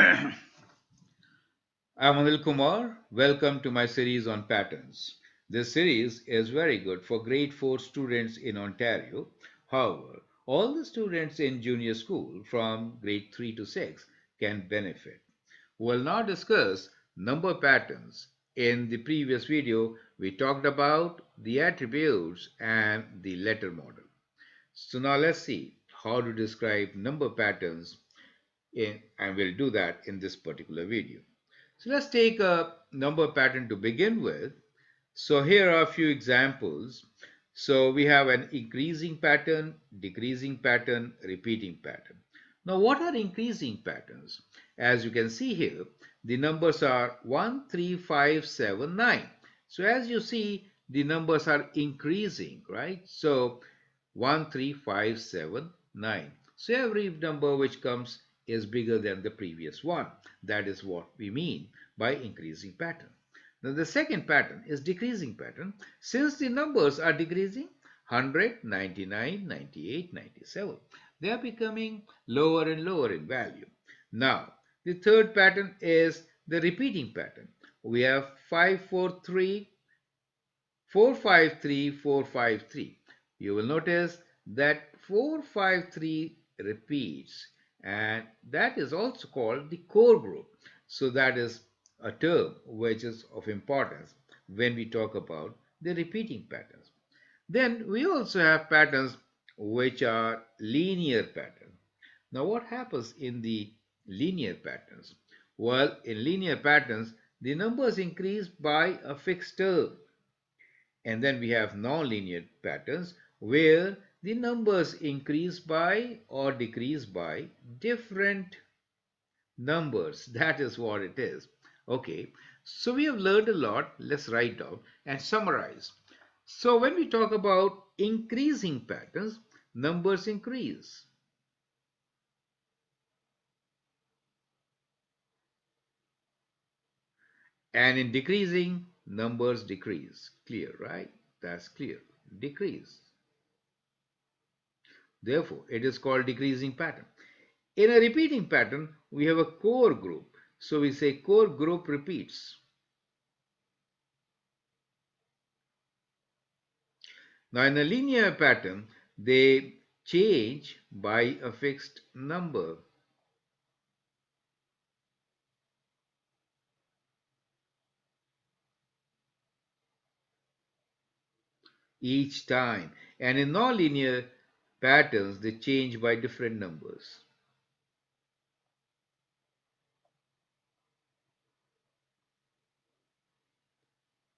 I'm Anil Kumar. Welcome to my series on patterns. This series is very good for grade 4 students in Ontario. However, all the students in junior school from grade 3 to 6 can benefit. We'll now discuss number patterns. In the previous video, we talked about the attributes and the letter model. So now let's see how to describe number patterns and we'll do that in this particular video. So let's take a number pattern to begin with. So here are a few examples. So we have an increasing pattern, decreasing pattern, repeating pattern. Now what are increasing patterns? As you can see here, the numbers are 1, 3, 5, 7, 9. So as you see, the numbers are increasing, right? So 1, 3, 5, 7, 9. So every number which comes is bigger than the previous one. That is what we mean by increasing pattern. Now the second pattern is decreasing pattern. Since the numbers are decreasing, 100, 99, 98, 97, they are becoming lower and lower in value. Now the third pattern is the repeating pattern. We have 543, 453, 453. You will notice that 453 repeats, and that is also called the core group. So that is a term which is of importance when we talk about the repeating patterns. Then we also have patterns which are linear patterns. Now what happens in the linear patterns? Well, in linear patterns, the numbers increase by a fixed term. And then we have nonlinear patterns where the numbers increase by or decrease by different numbers. That is what it is. Okay, so we have learned a lot. Let's write down and summarize. So when we talk about increasing patterns, numbers increase. And in decreasing, numbers decrease. Clear, right? That's clear. Decrease. Therefore, it is called decreasing pattern. In a repeating pattern, we have a core group. So we say core group repeats. Now in a linear pattern, they change by a fixed number each time. And in nonlinear patterns, they change by different numbers.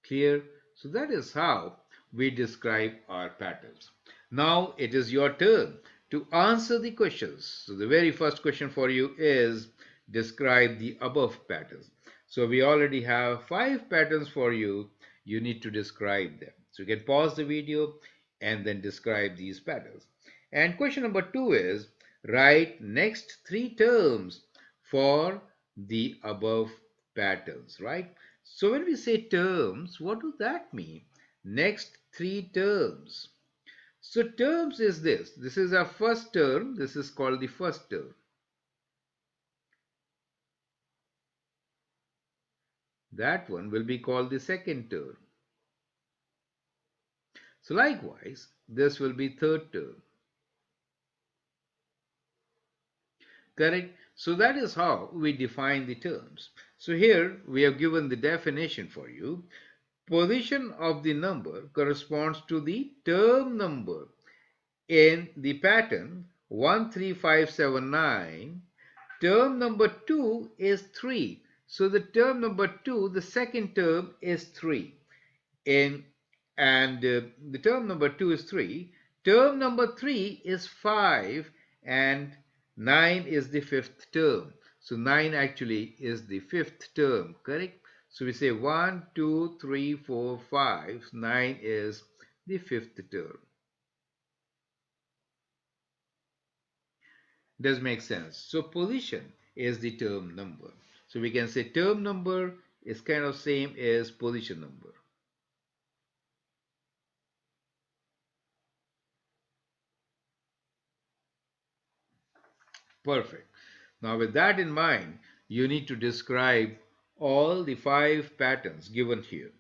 Clear? So that is how we describe our patterns. Now it is your turn to answer the questions. So the very first question for you is describe the above patterns. So we already have 5 patterns for you. You need to describe them. So you can pause the video and then describe these patterns. And question number 2 is write next 3 terms for the above patterns, right? So when we say terms, what does that mean? Next 3 terms. So terms is this. This is our first term. This is called the first term. That one will be called the second term. So likewise, this will be third term. Correct? So that is how we define the terms. So here we have given the definition for you. Position of the number corresponds to the term number in the pattern 13579. Term number 2 is 3. So the term number 2, the second term is 3. In and the term number 2 is 3. Term number 3 is 5 and 9 is the fifth term. So 9 actually is the fifth term, correct? So we say 1, 2, 3, 4, 5. 9 is the fifth term. Does make sense? So position is the term number. So we can say term number is kind of same as position number. Perfect. Now with that in mind, you need to describe all the five patterns given here.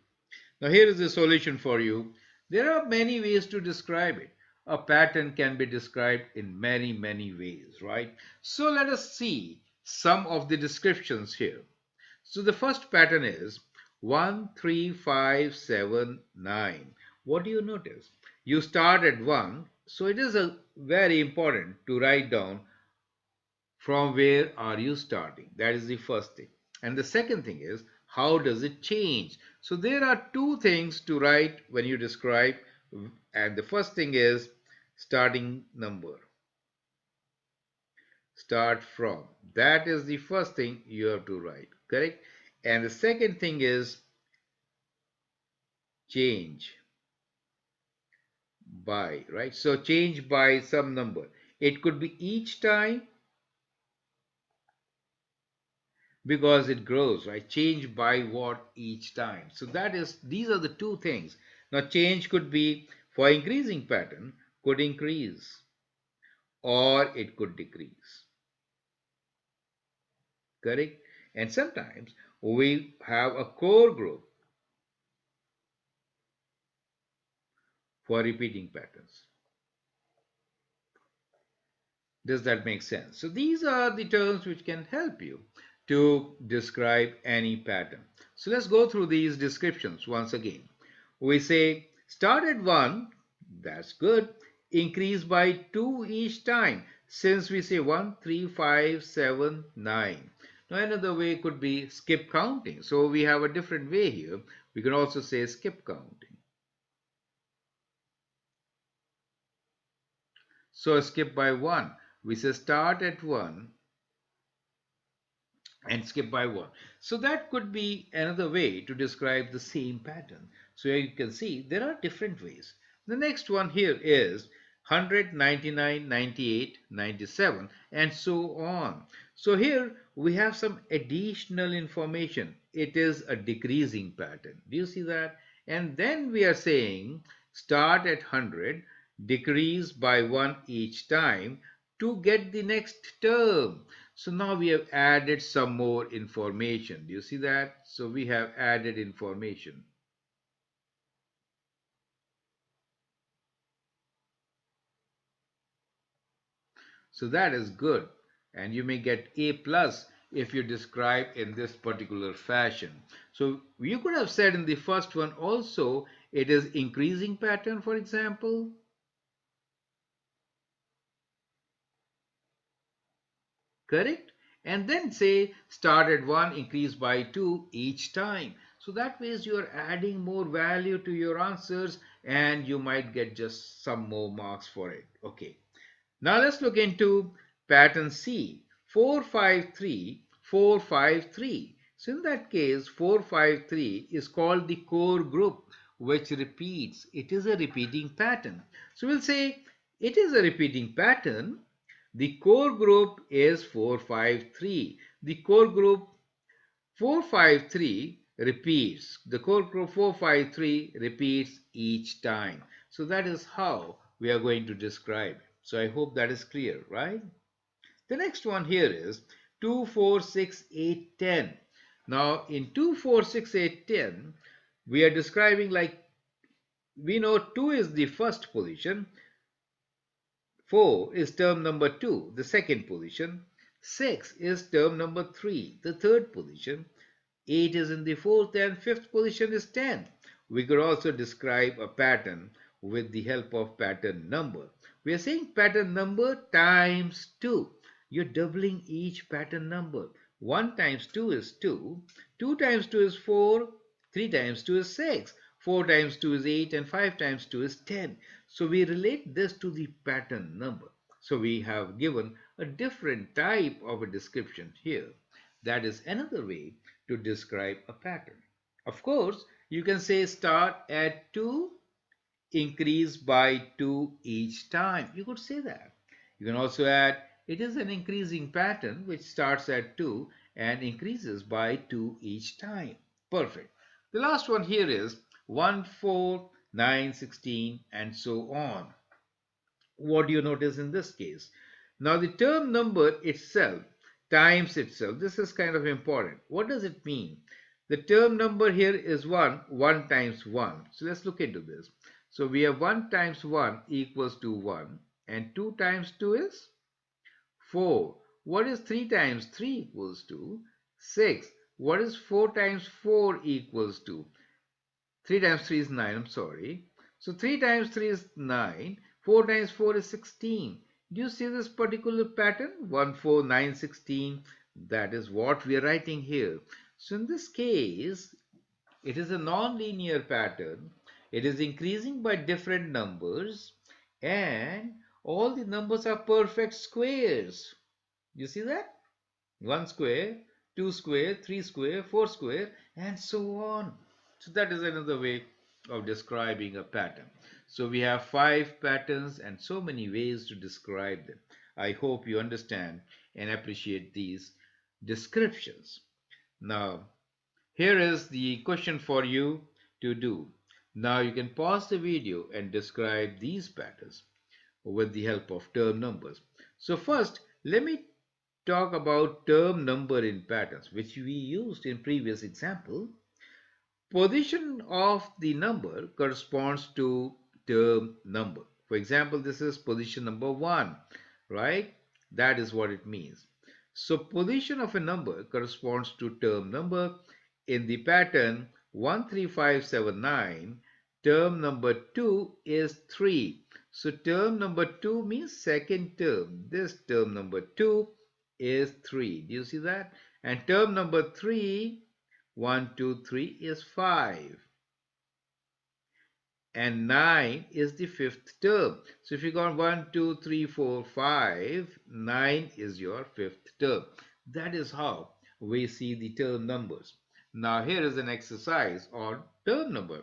Now, here is the solution for you. There are many ways to describe it. A pattern can be described in many, many ways, right? So, let us see some of the descriptions here. So, the first pattern is 1, 3, 5, 7, 9. What do you notice? You start at 1, so it is very important to write down from where are you starting. That is the first thing. And the second thing is, how does it change? So there are two things to write when you describe, and the first thing is starting number. Start from. That is the first thing you have to write, correct? And the second thing is change by, right? So change by some number. It could be each time because it grows, right? Change by what each time. So that is, these are the two things. Now change could be for increasing pattern, could increase or it could decrease, correct? And sometimes we have a core group for repeating patterns. Does that make sense? So these are the terms which can help you to describe any pattern. So let's go through these descriptions once again. We say start at 1, that's good. Increase by 2 each time. Since we say 1, 3, 5, 7, 9. Now another way could be skip counting. So we have a different way here. We can also say skip counting. So skip by 1. We say start at 1 and skip by 1. So that could be another way to describe the same pattern. So here you can see there are different ways. The next one here is 100, 99, 98, 97 and so on. So here we have some additional information. It is a decreasing pattern. Do you see that? And then we are saying start at 100, decrease by 1 each time to get the next term. So now we have added some more information. Do you see that? So we have added information. So that is good. And you may get A plus if you describe in this particular fashion. So you could have said in the first one also it is increasing pattern, for example. Correct? And then say start at 1, increase by 2 each time. So that ways you are adding more value to your answers and you might get just some more marks for it. Okay. Now let's look into pattern C, 453, 453. So in that case, 453 is called the core group which repeats. It is a repeating pattern. So we'll say it is a repeating pattern. The core group is 453. The core group 453 repeats. The core group 453 repeats each time. So that is how we are going to describe it. So I hope that is clear, right? The next one here is 2, 4, 6, 8, 10. Now in 2, 4, 6, 8, 10, we are describing like we know 2 is the first position, 4 is term number 2, the second position, 6 is term number 3, the third position, 8 is in the fourth and fifth position is 10. We could also describe a pattern with the help of pattern number. We are saying pattern number times 2. You're doubling each pattern number. 1 times 2 is 2, 2 times 2 is 4, 3 times 2 is 6, 4 times 2 is 8 and 5 times 2 is 10. So we relate this to the pattern number. So we have given a different type of a description here. That is another way to describe a pattern. Of course, you can say start at 2, increase by 2 each time. You could say that. You can also add it is an increasing pattern which starts at 2 and increases by 2 each time. Perfect. The last one here is 1, 4, 9, 16 and so on. What do you notice in this case? Now the term number itself times itself. This is kind of important. What does it mean? The term number here is 1, 1 times 1. So let's look into this. So we have 1 times 1 equals to 1 and 2 times 2 is 4. What is 3 times 3 equals to? 6. What is 4 times 4 equals to? 3 times 3 is 9, I'm sorry. So 3 times 3 is 9, 4 times 4 is 16. Do you see this particular pattern? 1, 4, 9, 16. That is what we are writing here. So in this case, it is a non-linear pattern. It is increasing by different numbers and all the numbers are perfect squares. You see that? 1 square, 2 square, 3 square, 4 square, and so on. So that is another way of describing a pattern. So we have 5 patterns and so many ways to describe them. I hope you understand and appreciate these descriptions. Now, here is the question for you to do. Now you can pause the video and describe these patterns with the help of term numbers. So first, let me talk about term number in patterns, which we used in previous example. Position of the number corresponds to term number. For example, this is position number 1, right? That is what it means. So position of a number corresponds to term number. In the pattern 13579, term number 2 is 3. So term number 2 means second term. This term number 2 is 3. Do you see that? And term number 3, 1, 2, 3 is 5. And 9 is the fifth term. So if you got 1, 2, 3, 4, 5, 9 is your fifth term. That is how we see the term numbers. Now here is an exercise on term number.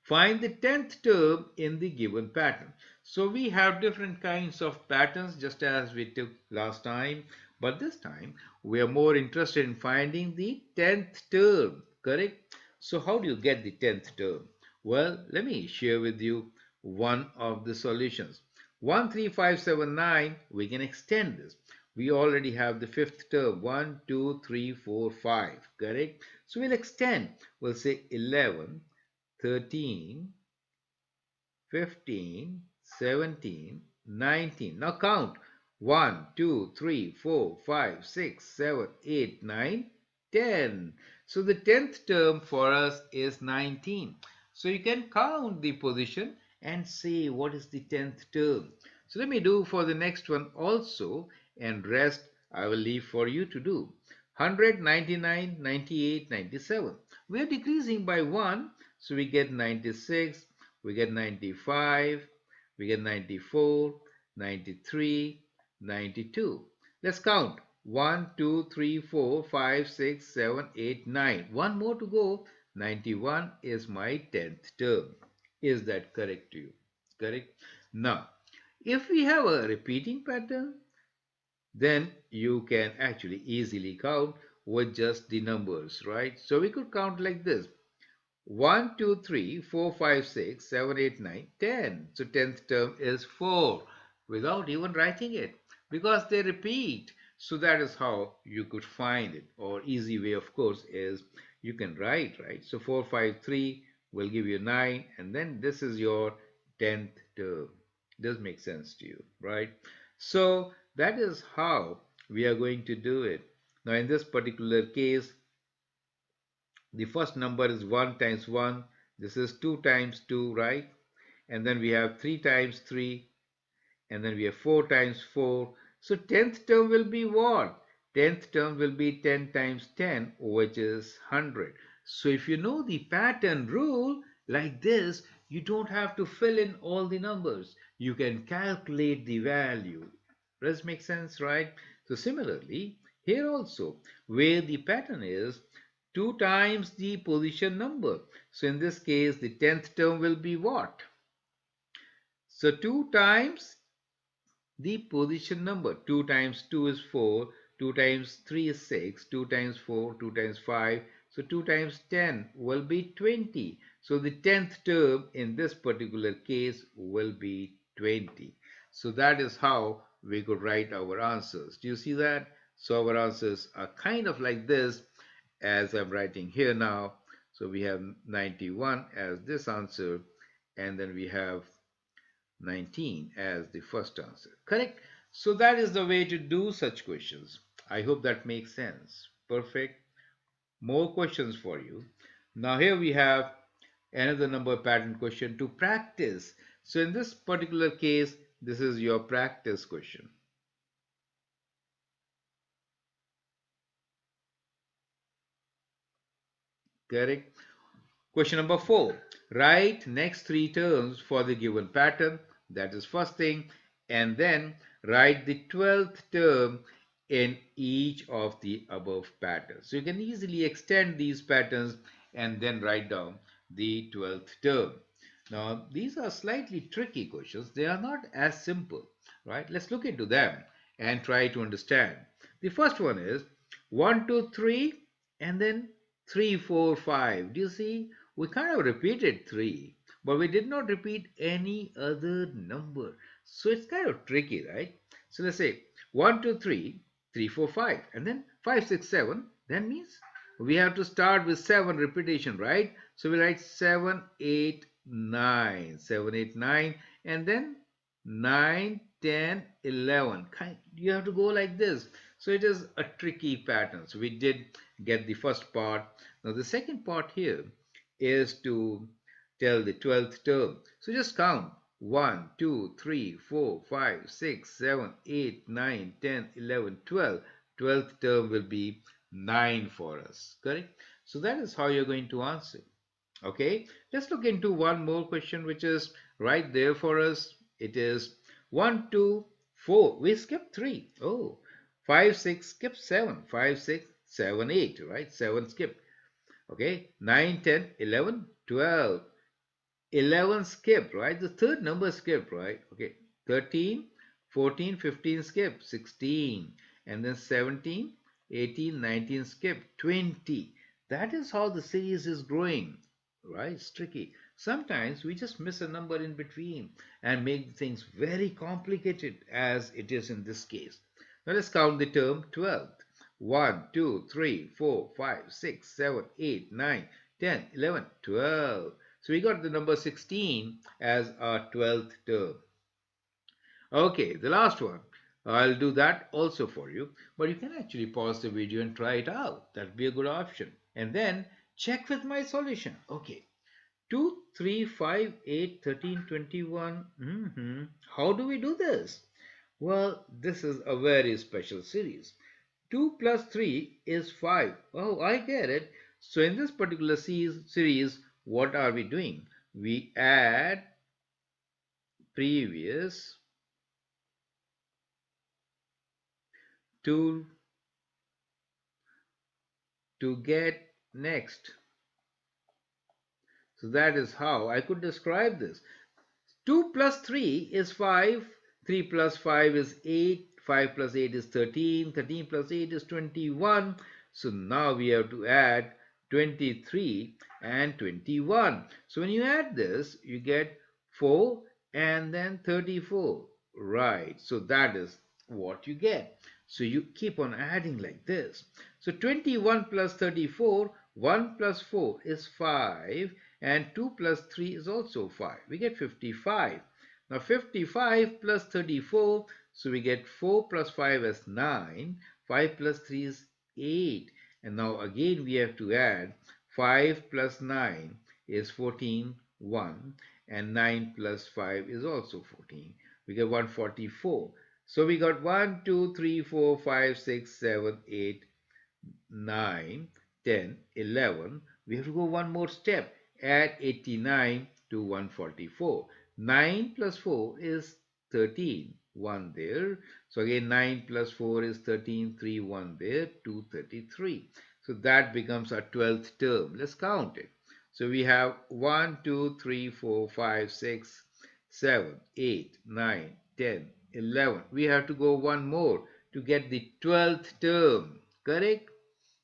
Find the 10th term in the given pattern. So we have different kinds of patterns just as we took last time. But this time we are more interested in finding the 10th term, correct? So how do you get the 10th term? Well, let me share with you one of the solutions. 13579, we can extend this. We already have the fifth term, 1, 2, 3, 4, 5, correct? So we'll extend. We'll say 11, 13, 15, 17, 19. Now count 1, 2, 3, 4, 5, 6, 7, 8, 9, 10. So the 10th term for us is 19. So you can count the position and say what is the 10th term. So let me do for the next one also, and rest I will leave for you to do. 100, 99, 98, 97. We are decreasing by 1, so we get 96, we get 95, we get 94, 93, 92. Let's count. 1, 2, 3, 4, 5, 6, 7, 8, 9. One more to go. 91 is my 10th term. Is that correct to you? Correct? Now, if we have a repeating pattern, then you can actually easily count with just the numbers, right? So we could count like this. 1, 2, 3, 4, 5, 6, 7, 8, 9, 10. So 10th term is 4 without even writing it because they repeat. So that is how you could find it. Or easy way, of course, is you can write, right? So 4, 5, 3 will give you 9 and then this is your 10th term. Does make sense to you, right? So that is how we are going to do it. Now in this particular case, the first number is 1 times 1. This is 2 times 2, right? And then we have 3 times 3. And then we have 4 times 4. So 10th term will be what? 10th term will be 10 times 10, which is 100. So if you know the pattern rule like this, you don't have to fill in all the numbers. You can calculate the value. Does make sense, right? So similarly, here also, where the pattern is 2 times the position number. So in this case, the 10th term will be what? So 2 times the position number. 2 times 2 is 4, 2 times 3 is 6, 2 times 4, 2 times 5. So 2 times 10 will be 20. So the 10th term in this particular case will be 20. So that is how we could write our answers. Do you see that? So our answers are kind of like this as I'm writing here now. So we have 91 as this answer, and then we have 19 as the first answer. Correct? So that is the way to do such questions. I hope that makes sense. Perfect. More questions for you. Now here we have another number pattern question to practice. So in this particular case, this is your practice question. Correct? Question number 4. Write next three terms for the given pattern. That is first thing. And then write the 12th term in each of the above patterns. So you can easily extend these patterns and then write down the 12th term. Now, these are slightly tricky questions. They are not as simple, right? Let's look into them and try to understand. The first one is 1, 2, 3, and then 3, 4, 5. Do you see? We kind of repeated 3, but we did not repeat any other number. So it's kind of tricky, right? So let's say 1, 2, 3, 3, 4, 5, and then 5, 6, 7. That means we have to start with 7 repetition, right? So we write 7, 8, 9, 7, 8, 9, and then 9, 10, 11. You have to go like this. So it is a tricky pattern. So we did get the first part. Now the second part here is to tell the 12th term. So just count 1, 2, 3, 4, 5, 6, 7, 8, 9, 10, 11, 12. 12th term will be 9 for us. Correct? So that is how you're going to answer. Okay, let's look into one more question which is right there for us. It is 1, 2, 4. We skipped 3. Oh, 5, 6, skip 7. 5, 6, 7, 8. Right? 7 skip. Okay, 9, 10, 11, 12. 11 skip, right? The third number skip, right? Okay, 13, 14, 15 skip, 16, and then 17, 18, 19 skip, 20. That is how the series is growing, right? It's tricky. Sometimes we just miss a number in between and make things very complicated as it is in this case. Now let's count the term 12. 1, 2, 3, 4, 5, 6, 7, 8, 9, 10, 11, 12. So we got the number 16 as our 12th term. Okay, the last one. I'll do that also for you, but you can actually pause the video and try it out. That'd be a good option. And then check with my solution. Okay, 2, 3, 5, 8, 13, 21. How do we do this? Well, this is a very special series. 2 plus 3 is 5. Oh, I get it. So in this particular series, what are we doing? We add previous to get next. So that is how I could describe this. 2 plus 3 is 5, 3 plus 5 is 8, 5 plus 8 is 13, 13 plus 8 is 21. So now we have to add 23 and 21. So when you add this, you get 4 and then 34. Right, so that is what you get. So you keep on adding like this. So 21 plus 34, 1 plus 4 is 5, and 2 plus 3 is also 5. We get 55. Now 55 plus 34, so we get 4 plus 5 as 9, 5 plus 3 is 8. And now again we have to add 5 plus 9 is 14, 1, and 9 plus 5 is also 14. We get 144. So we got 1, 2, 3, 4, 5, 6, 7, 8, 9, 10, 11. We have to go one more step. Add 89 to 144. 9 plus 4 is 13. 1 there. So again 9 plus 4 is 13. 3, 1 there. 233. So that becomes our 12th term. Let's count it. So we have 1, 2, 3, 4, 5, 6, 7, 8, 9, 10, 11. We have to go one more to get the 12th term. Correct?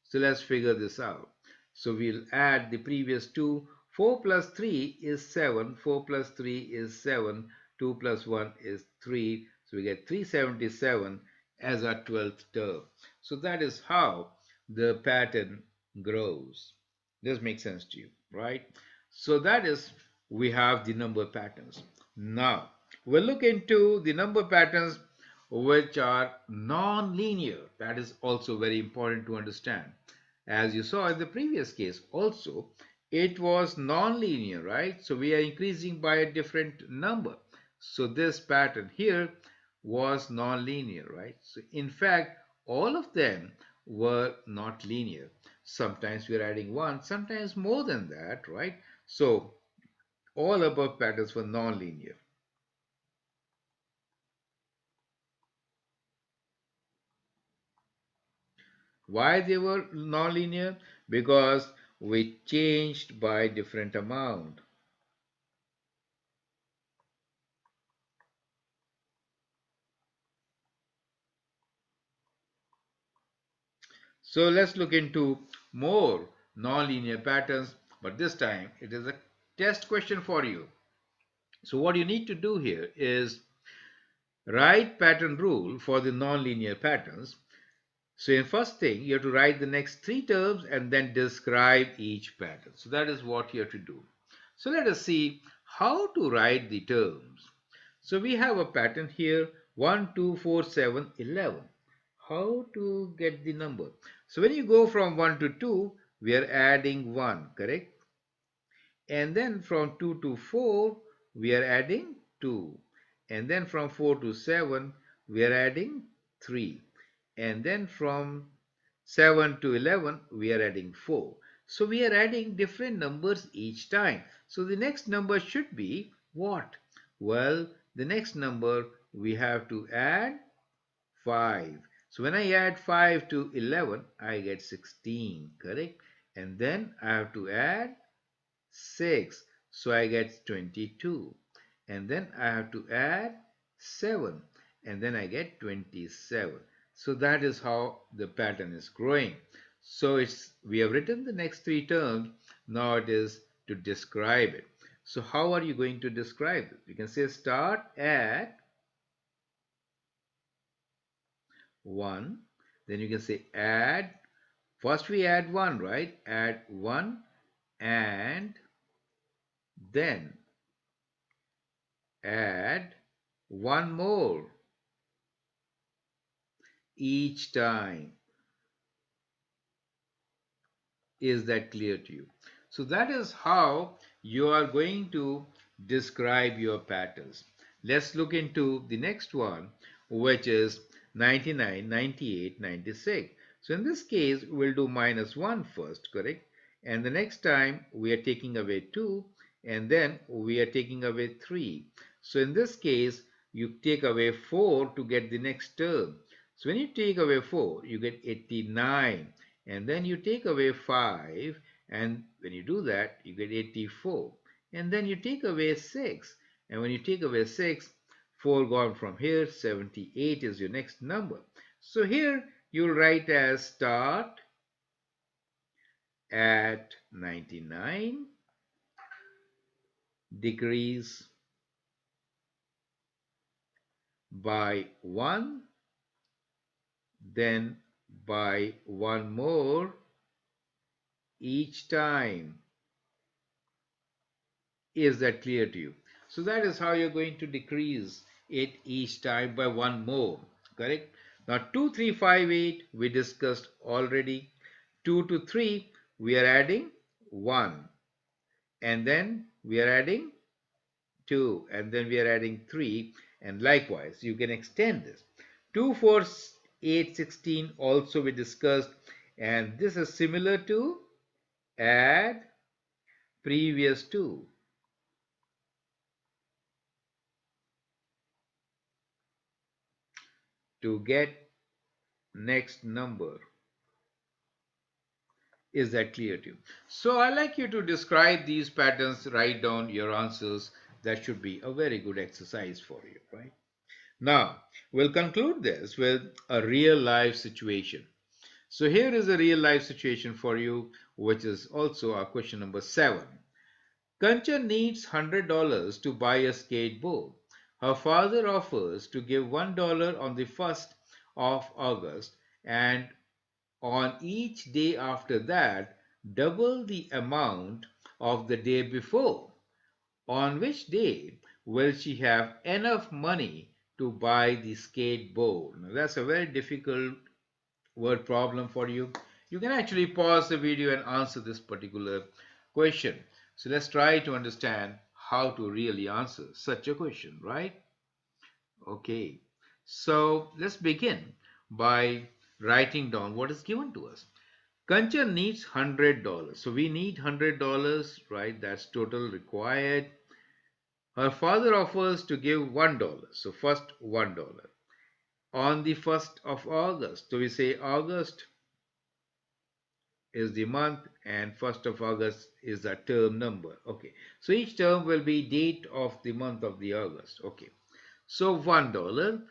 So let's figure this out. So we'll add the previous two. 4 plus 3 is 7. 4 plus 3 is 7. 2 plus 1 is 3. So we get 377. as our 12th term. So that is how the pattern grows. This makes sense to you, right? So that is, we have the number patterns. Now, we'll look into the number patterns which are non-linear. That is also very important to understand. As you saw in the previous case also, it was non-linear, right? So we are increasing by a different number. So this pattern here was non-linear, right? So in fact, all of them were not linear. Sometimes we are adding one, sometimes more than that, right? So all above patterns were non-linear. Why they were non-linear? Because we changed by different amount. So let's look into more non-linear patterns, but this time it is a test question for you. So what you need to do here is write pattern rule for the non-linear patterns. So in first thing, you have to write the next three terms and then describe each pattern. So that is what you have to do. So let us see how to write the terms. So we have a pattern here, 1, 2, 4, 7, 11. How to get the number? So when you go from 1 to 2, we are adding 1, correct? And then from 2 to 4, we are adding 2. And then from 4 to 7, we are adding 3. And then from 7 to 11, we are adding 4. So we are adding different numbers each time. So the next number should be what? Well, the next number we have to add 5. So when I add 5 to 11, I get 16, correct? And then I have to add 6. So I get 22. And then I have to add 7. And then I get 27. So that is how the pattern is growing. So we have written the next three terms. Now it is to describe it. So how are you going to describe it? You can say start at 1. Then you can say add. First we add 1, right? Add 1 and then add one more each time. Is that clear to you? So that is how you are going to describe your patterns. Let's look into the next one, which is 99, 98, 96. So in this case, we'll do minus 1 first, correct? And the next time we are taking away 2, and then we are taking away 3. So in this case, you take away 4 to get the next term. So when you take away 4, you get 89. And then you take away 5, and when you do that, you get 84. And then you take away 6. And when you take away 6, 4 gone from here, 78 is your next number. So here you'll write as start at 99, decrease by 1, then by 1 more each time. Is that clear to you? So that is how you're going to decrease it each time by one more, correct? Now 2, 3, 5, 8 we discussed already. 2 to 3 we are adding 1, and then we are adding 2, and then we are adding 3, and likewise you can extend this. 2, 4, 8, 16 also we discussed, and this is similar to add previous to. To get next number. Is that clear to you? So I like you to describe these patterns, write down your answers. That should be a very good exercise for you, right? Now, we'll conclude this with a real life situation. So here is a real life situation for you, which is also our question number 7. Kanchan needs $100 to buy a skateboard. Her father offers to give $1 on the first of August, and on each day after that, double the amount of the day before. On which day will she have enough money to buy the skateboard? Now, that's a very difficult word problem for you. You can actually pause the video and answer this particular question. So let's try to understand how to really answer such a question, right? Okay. So let's begin by writing down what is given to us. Kanchan needs $100. So we need $100, right? That's total required. Her father offers to give $1. So first $1. On the 1st of August. So we say August is the month and 1st of August is the term number. Okay. So each term will be date of the month of the August. Okay. So $1.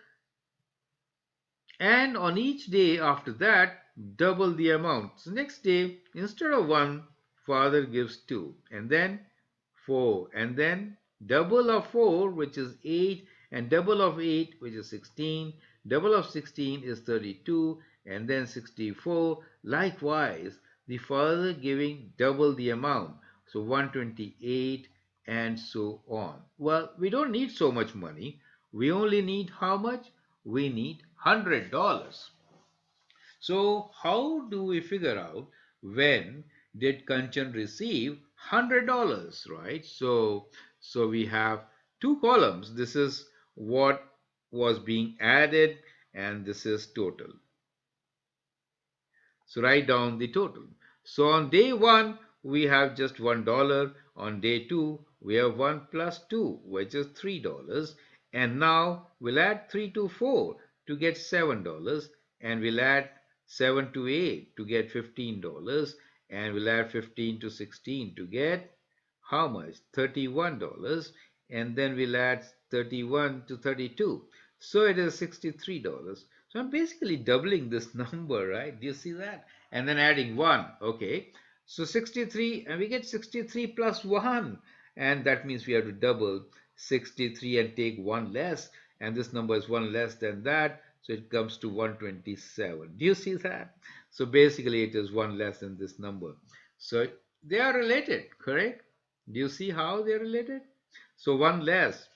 And on each day after that, double the amount. So next day, instead of 1, father gives 2, and then 4, and then double of 4, which is 8, and double of 8, which is 16, double of 16 is 32, and then 64. Likewise, the father giving double the amount, so 128, and so on. Well, we don't need so much money. We only need how much? We need $100. So how do we figure out when did Kanchan receive $100, right? So we have two columns. This is what was being added and this is total. So write down the total. So on day 1, we have just $1. On day 2, we have 1 plus 2, which is $3. And now we'll add 3 to 4 to get $7. And we'll add 7 to 8 to get $15. And we'll add 15 to 16 to get how much? $31. And then we'll add 31 to 32. So it is $63. So I'm basically doubling this number, right? Do you see that? And then adding 1. Okay. So 63, and we get 63 plus 1. And that means we have to double 63 and take 1 less. And this number is 1 less than that. So it comes to 127. Do you see that? So basically it is 1 less than this number. So they are related, correct? Do you see how they are related? So 1 less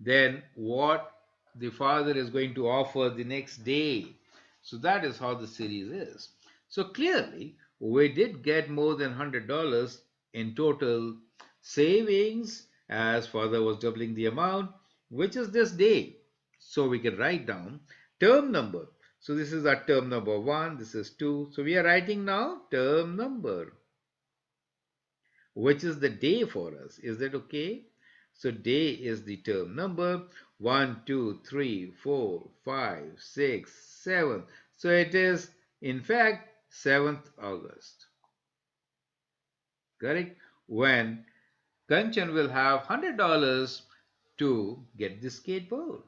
than what the father is going to offer the next day. So that is how the series is. So clearly, we did get more than $100 in total savings as father was doubling the amount, which is this day. So we can write down term number. So this is our term number 1, this is 2. So we are writing now term number, which is the day for us. Is that okay? So day is the term number 1, 2, 3, 4, 5, 6, 7. So it is in fact 7th August. Correct? When Kanchan will have $100 to get the skateboard.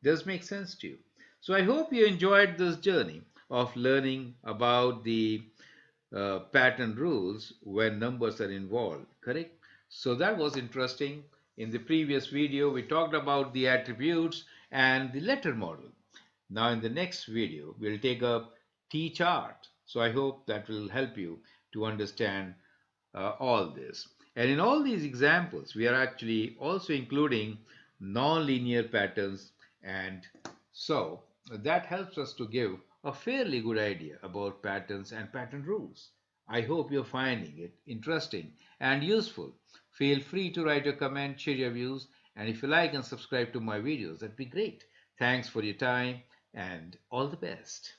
Does make sense to you? So I hope you enjoyed this journey of learning about the pattern rules when numbers are involved, correct? So that was interesting. In the previous video, we talked about the attributes and the letter model. Now in the next video, we'll take up T-chart. So I hope that will help you to understand all this. And in all these examples, we are actually also including non-linear patterns, and so that helps us to give a fairly good idea about patterns and pattern rules. I hope you're finding it interesting and useful. Feel free to write a comment, share your views, and if you like and subscribe to my videos, that'd be great. Thanks for your time and all the best.